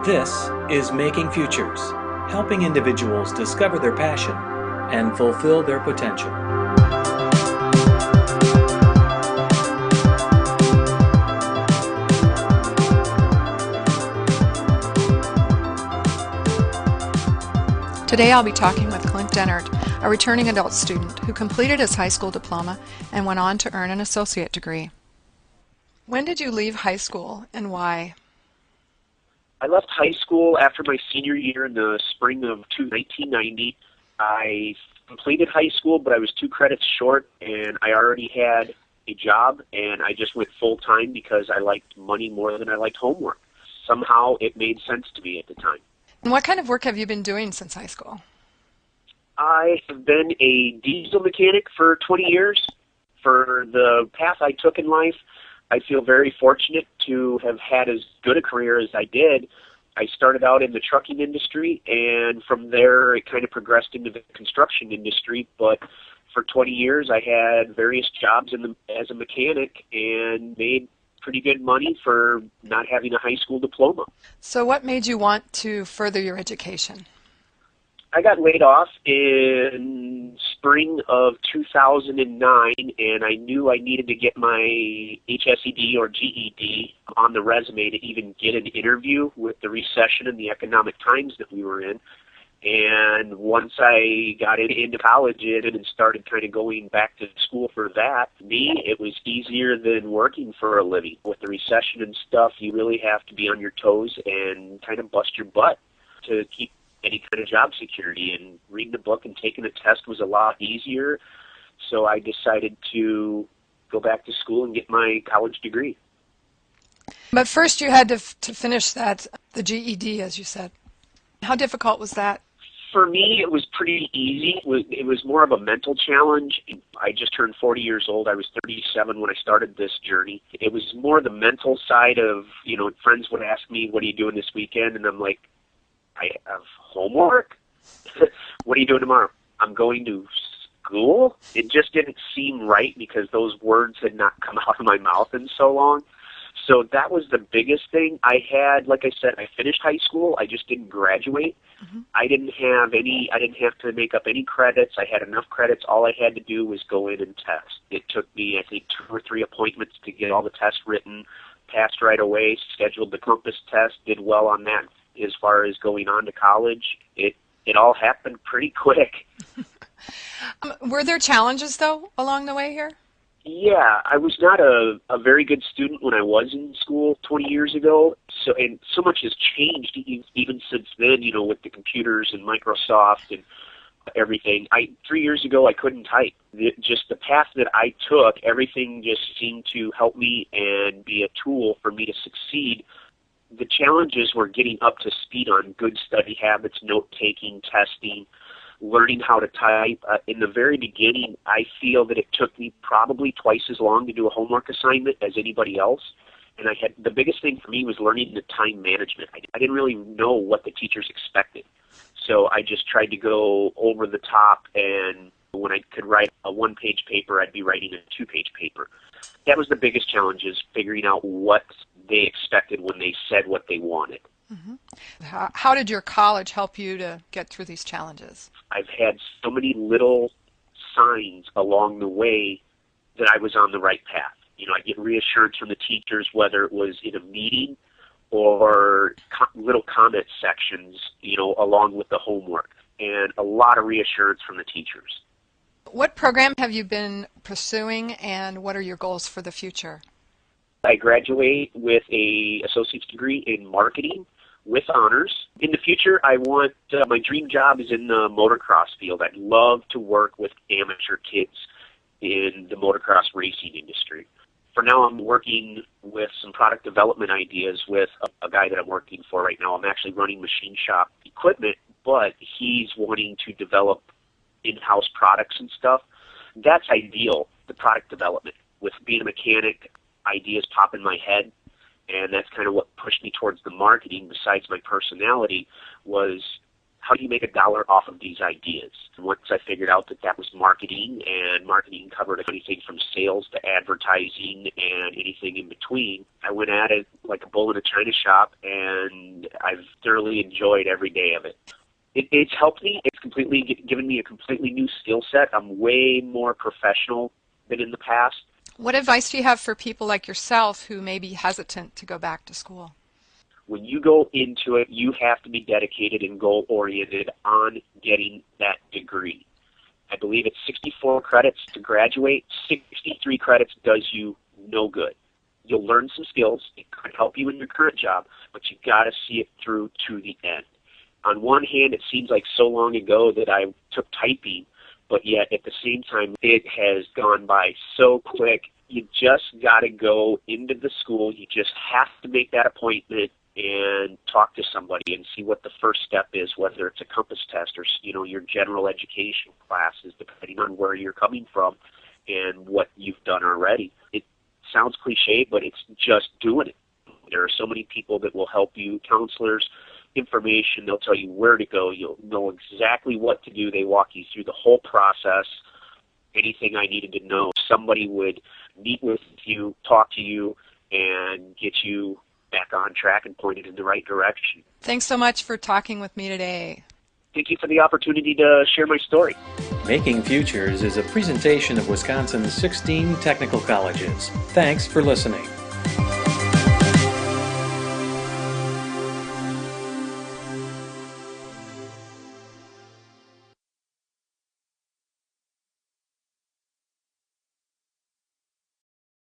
This is Making Futures, helping individuals discover their passion and fulfill their potential. Today I'll be talking with Clint Dennert, a returning adult student who completed his high school diploma and went on to earn an associate degree. When did you leave high school and why? I left high school after my senior year in the spring of 1990. I completed high school, but I was 2 credits short, and I already had a job, and I just went full-time because I liked money more than I liked homework. Somehow it made sense to me at the time. And what kind of work have you been doing since high school? I have been a diesel mechanic for 20 years. For the path I took in life, I feel very fortunate to have had as good a career as I did. I started out in the trucking industry, and from there it kind of progressed into the construction industry. But for 20 years I had various jobs as a mechanic and made pretty good money for not having a high school diploma. So what made you want to further your education? I got laid off in spring of 2009, and I knew I needed to get my HSED or GED on the resume to even get an interview with the recession and the economic times that we were in. And once I got into college and started kind of going back to school for that, it was easier than working for a living. With the recession and stuff, you really have to be on your toes and kind of bust your butt to keep any kind of job security, and reading a book and taking a test was a lot easier. So I decided to go back to school and get my college degree. But first you had to finish the GED, as you said. How difficult was that? For me, it was pretty easy. It was more of a mental challenge. I just turned 40 years old. I was 37 when I started this journey. It was more the mental side of, friends would ask me, what are you doing this weekend? And I'm like, I have homework? What are you doing tomorrow? I'm going to school? It just didn't seem right because those words had not come out of my mouth in so long. So that was the biggest thing. I finished high school. I just didn't graduate. Mm-hmm. I didn't have to make up any credits. I had enough credits. All I had to do was go in and test. It took me, I think, 2 or 3 appointments to get all the tests written, passed right away, scheduled the Compass test, did well on that. As far as going on to college, it all happened pretty quick. Were there challenges, though, along the way here? Yeah, I was not a very good student when I was in school 20 years ago, and so much has changed even since then, with the computers and Microsoft and everything. 3 years ago, I couldn't type. Just the path that I took, everything just seemed to help me and be a tool for me to succeed. The challenges were getting up to speed on good study habits, note-taking, testing, learning how to type. In the very beginning, I feel that it took me probably twice as long to do a homework assignment as anybody else. And the biggest thing for me was learning the time management. I didn't really know what the teachers expected. So I just tried to go over the top, and when I could write a 1-page paper, I'd be writing a 2-page paper. That was the biggest challenge, is figuring out what they expected when they said what they wanted. Mm-hmm. How did your college help you to get through these challenges? I've had so many little signs along the way that I was on the right path. I get reassurance from the teachers, whether it was in a meeting or little comment sections, along with the homework, and a lot of reassurance from the teachers. What program have you been pursuing, and what are your goals for the future? I graduate with an associate's degree in marketing with honors. In the future, I want my dream job is in the motocross field. I'd love to work with amateur kids in the motocross racing industry. For now, I'm working with some product development ideas with a guy that I'm working for right now. I'm actually running machine shop equipment, but he's wanting to develop in-house products and stuff. That's ideal, the product development. With being a mechanic, ideas pop in my head, and that's kind of what pushed me towards the marketing, besides my personality, was how do you make a dollar off of these ideas? And once I figured out that that was marketing, and marketing covered anything from sales to advertising and anything in between, I went at it like a bull in a china shop, and I've thoroughly enjoyed every day of it. It's helped me. It's completely given me a completely new skill set. I'm way more professional than in the past. What advice do you have for people like yourself who may be hesitant to go back to school? When you go into it, you have to be dedicated and goal-oriented on getting that degree. I believe it's 64 credits to graduate. 63 credits does you no good. You'll learn some skills. It could help you in your current job, but you got to see it through to the end. On one hand, it seems like so long ago that I took typing, but yet at the same time, it has gone by so quick. You just got to go into the school. You just have to make that appointment and talk to somebody and see what the first step is, whether it's a compass test or, your general education classes, depending on where you're coming from and what you've done already. It sounds cliche, but it's just doing it. There are so many people that will help you, counselors, information. They'll tell you where to go. You'll know exactly what to do. They walk you through the whole process. Anything I needed to know, somebody would meet with you, talk to you, and get you back on track and pointed in the right direction. Thanks so much for talking with me today. Thank you for the opportunity to share my story. Making Futures is a presentation of Wisconsin's 16 technical colleges. Thanks for listening.